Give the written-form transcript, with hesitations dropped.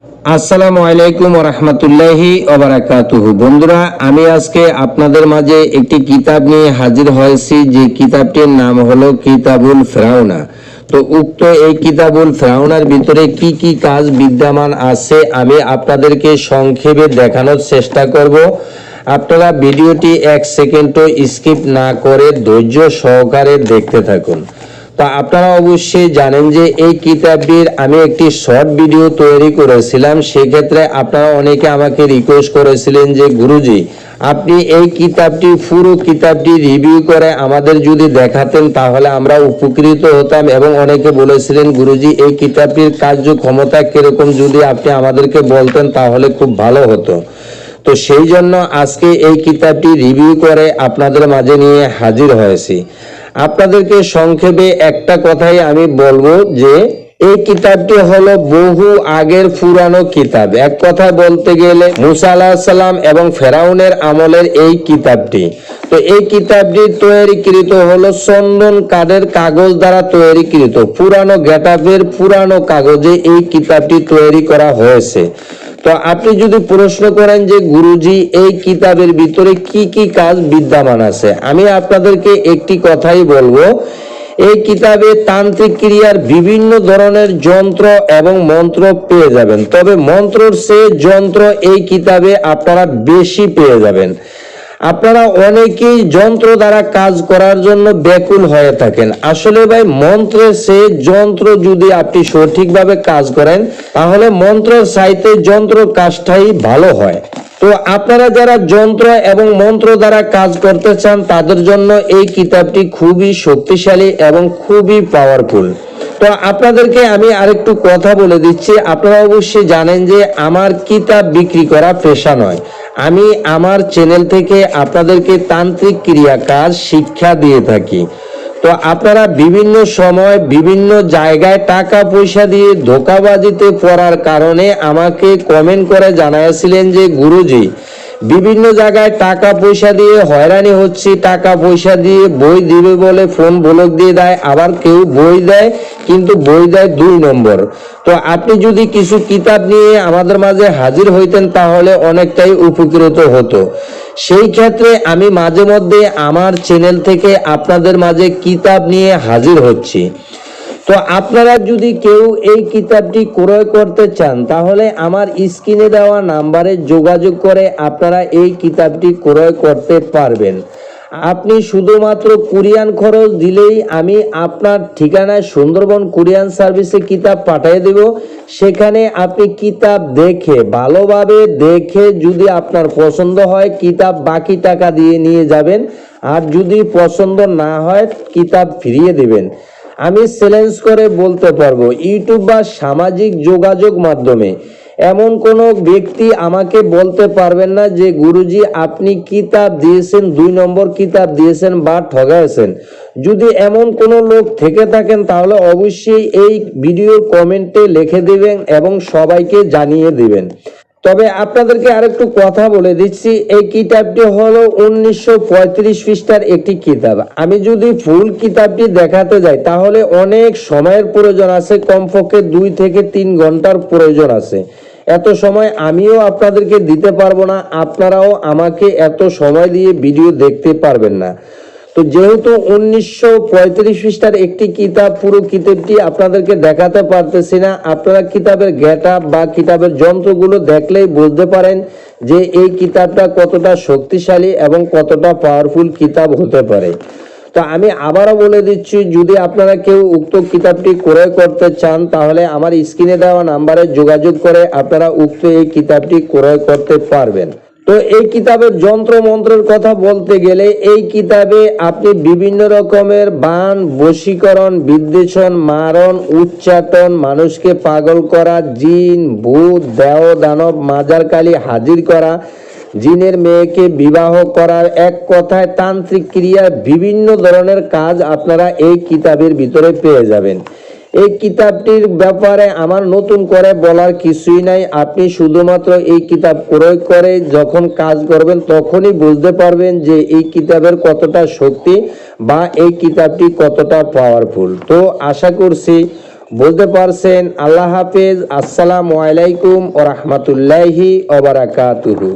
আসসালামু আলাইকুম ওয়া রাহমাতুল্লাহি ওয়া বারাকাতুহু। বন্ধুরা, আমি আজকে আপনাদের মাঝে একটি কিতাব নিয়ে হাজির হয়েছি, যে কিতাবটির নাম হলো কিতাবুল ফিরাউনা। তো উক্ত এই কিতাবুল ফিরাউনার ভিতরে কি কি কাজ বিদ্যমান আছে আমি আপনাদেরকে সংক্ষেপে দেখানোর চেষ্টা করব। আপনারা ভিডিওটি এক সেকেন্ডও স্কিপ না করে ধৈর্য সহকারে দেখতে থাকুন। তা আপনারা অবশ্যই জানেন যে এই কিতাবটির আমি একটি শর্ট ভিডিও তৈরি করেছিলাম। সেক্ষেত্রে আপনারা অনেকে আমাকে রিকোয়েস্ট করেছিলেন যে গুরুজি, আপনি এই কিতাবটি পুরো কিতাবটি রিভিউ করে আমাদের যদি দেখাতেন তাহলে আমরা উপকৃত হতাম, এবং অনেকে বলেছিলেন গুরুজি এই কিতাবটির কার্যক্ষমতা কিরকম যদি আপনি আমাদেরকে বলতেন তাহলে খুব ভালো হতো। তো সেই জন্য আজকে এই কিতাবটি রিভিউ করে আপনাদের মাঝে নিয়ে হাজির হয়েছি। আপনাদেরকে সংক্ষেপে একটা কথাই আমি বলবো যে এই কিতাবটি হলো বহু আগের পুরানো কিতাব। এক কথায় বলতে গেলে মুসা আলাইহিস সালাম এবং ফেরাউনের আমলের এই কিতাবটি। তো এই কিতাবটি তৈরিকৃত হলো চন্দন কাঠের কাগজ দ্বারা তৈরিকৃত পুরানো গেটাপের পুরানো কাগজে এই কিতাবটি তৈরি করা হয়েছে। তো আপনি যদি প্রশ্ন করেন যে গুরুজি এই কিতাবের ভিতরে কি কি কাজ বিদ্যমান আছে, আমি আপনাদেরকে একটি কথাই বলবো, এই কিতাবে তান্ত্রিক ক্রিয়ার বিভিন্ন ধরনের যন্ত্র এবং মন্ত্র পেয়ে যাবেন। তবে মন্ত্রর চেয়ে যন্ত্র এই কিতাবে আপনারা বেশি পেয়ে যাবেন। আপনারা অনেকেই যন্ত্র দ্বারা কাজ করার জন্য ব্যাকুল হয়ে থাকেন। আসলে ভাই, মন্ত্রের চেয়ে যন্ত্র যদি আপনি সঠিকভাবে কাজ করেন তাহলে মন্ত্রের চাইতে যন্ত্র কাজটাই ভালো হয়। তো আপনারা যারা যন্ত্র এবং মন্ত্র দ্বারা কাজ করতে চান তাদের জন্য এই কিতাবটি খুবই শক্তিশালী এবং খুবই পাওয়ারফুল। তো আপনাদেরকে আমি আরেকটু কথা বলে দিচ্ছি, আপনারা অবশ্যই জানেন যে আমার কিতাব বিক্রি করা পেশা নয়। আমি আমার চ্যানেল থেকে আপনাদেরকে তান্ত্রিক ক্রিয়া কাজ শিক্ষা দিয়ে থাকি। তো আপনারা বিভিন্ন সময় বিভিন্ন জায়গায় টাকা পয়সা দিয়ে ধোঁকাবাজিতে পড়ার কারণে আমাকে কমেন্ট করে জানাইছিলেন যে গুরুজি, বিভিন্ন জায়গায় টাকা পয়সা দিয়ে হয়রানি হচ্ছে, টাকা পয়সা দিয়ে বই দিবে বলে ফোন ব্লক দিয়ে দেয়, আবার কেউ বই দেয় কিন্তু বই দেয় 2 নম্বর। তো আপনি যদি কিছু কিতাব নিয়ে আমাদের মাঝে হাজির হইতেন তাহলে অনেকটাই উপকৃত হতো। সেই ক্ষেত্রে আমি মাঝে মধ্যে আমার চ্যানেল থেকে আপনাদের মাঝে কিতাব নিয়ে হাজির হচ্ছি। তো আপনারা যদি কেউ এই কিতাবটি ক্রয় করতে চান তাহলে আমার স্ক্রিনে দেওয়া নাম্বারে যোগাযোগ করে আপনারা এই কিতাবটি ক্রয় করতে পারবেন। আপনি শুধুমাত্র কুরিয়ান খরচ দিলেই আমি আপনার ঠিকানায় সুন্দরবন কুরিয়ান সার্ভিসে কিতাব পাঠিয়ে দেব। সেখানে আপনি কিতাব দেখে ভালোভাবে দেখে যদি আপনার পছন্দ হয় কিতাব বাকি টাকা দিয়ে নিয়ে যাবেন, আর যদি পছন্দ না হয় কিতাব ফিরিয়ে দেবেন। আমি চ্যালেঞ্জ করে বলতে পারবো, ইউটিউব বা সামাজিক যোগাযোগ মাধ্যমে এমন কোনো ব্যক্তি আমাকে বলতে পারবেন না যে গুরুজি আপনি কিতাব দিয়েছেন 2 নম্বর কিতাব দিয়েছেন বা ঠগাইছেন। যদি এমন কোনো লোক থেকে থাকেন তাহলে অবশ্যই এই ভিডিওর কমেন্টে লিখে দিবেন এবং সবাইকে জানিয়ে দিবেন। তবে আপনাদেরকে আরেকটু কথা বলে দিচ্ছি, এই কিতাবটি হলো 1935 পৃষ্ঠার একটি কিতাব। আমি যদি ফুল কিতাবটি দেখাতে যাই তাহলে অনেক সময়ের প্রয়োজন আছে, কমপক্ষে 2 থেকে 3 ঘন্টার প্রয়োজন আছে। এত সময় আমিও আপনাদেরকে দিতে পারবো না, আপনারাও আমাকে এত সময় দিয়ে ভিডিও দেখতে পারবেন না। তো যেহেতু 1935 পৃষ্ঠার একটি কিতাব, পুরো কিতাবটি আপনাদেরকে দেখাতে পারতেছি না। আপনারা কিতাবের গেটআপ বা কিতাবের যন্ত্রগুলো দেখলেই বুঝতে পারেন যে এই কিতাবটা কতটা শক্তিশালী এবং কতটা পাওয়ারফুল কিতাব হতে পারে। তো আমি আবারও বলে দিচ্ছি, যদি আপনারা কেউ উক্ত কিতাবটি ক্রয় করতে চান তাহলে আমার স্ক্রিনে দেওয়া নাম্বারে যোগাযোগ করে আপনারা উক্ত এই কিতাবটি ক্রয় করতে পারবেন। তো এই কিতাবের যন্ত্র মন্ত্রের কথা বলতে গেলে এই কিতাবে আপনি বিভিন্ন রকমের বান, বশীকরণ, বিদ্বেষণ, মারণ, উচ্চাটন, মানুষকে পাগল করা, জিন, ভূত, দেহ, দানব, মাজার কালী হাজির করা, জিনের মেয়েকে বিবাহ করার, এক কথায় তান্ত্রিক ক্রিয়ার বিভিন্ন ধরনের কাজ আপনারা এই কিতাবের ভিতরে পেয়ে যাবেন। এই কিতাবটির ব্যাপারে আমার নতুন করে বলার কিছুই নাই। আপনি শুধুমাত্র এই কিতাব ক্রয় করে যখন কাজ করবেন তখনই বুঝতে পারবেন যে এই কিতাবের কতটা শক্তি বা এই কিতাবটি কতটা পাওয়ারফুল। তো আশা করছি বুঝতে পারছেন। আল্লাহ হাফেজ। আসসালামু আলাইকুম ওয়া রাহমাতুল্লাহি ওয়া বারাকাতুহু।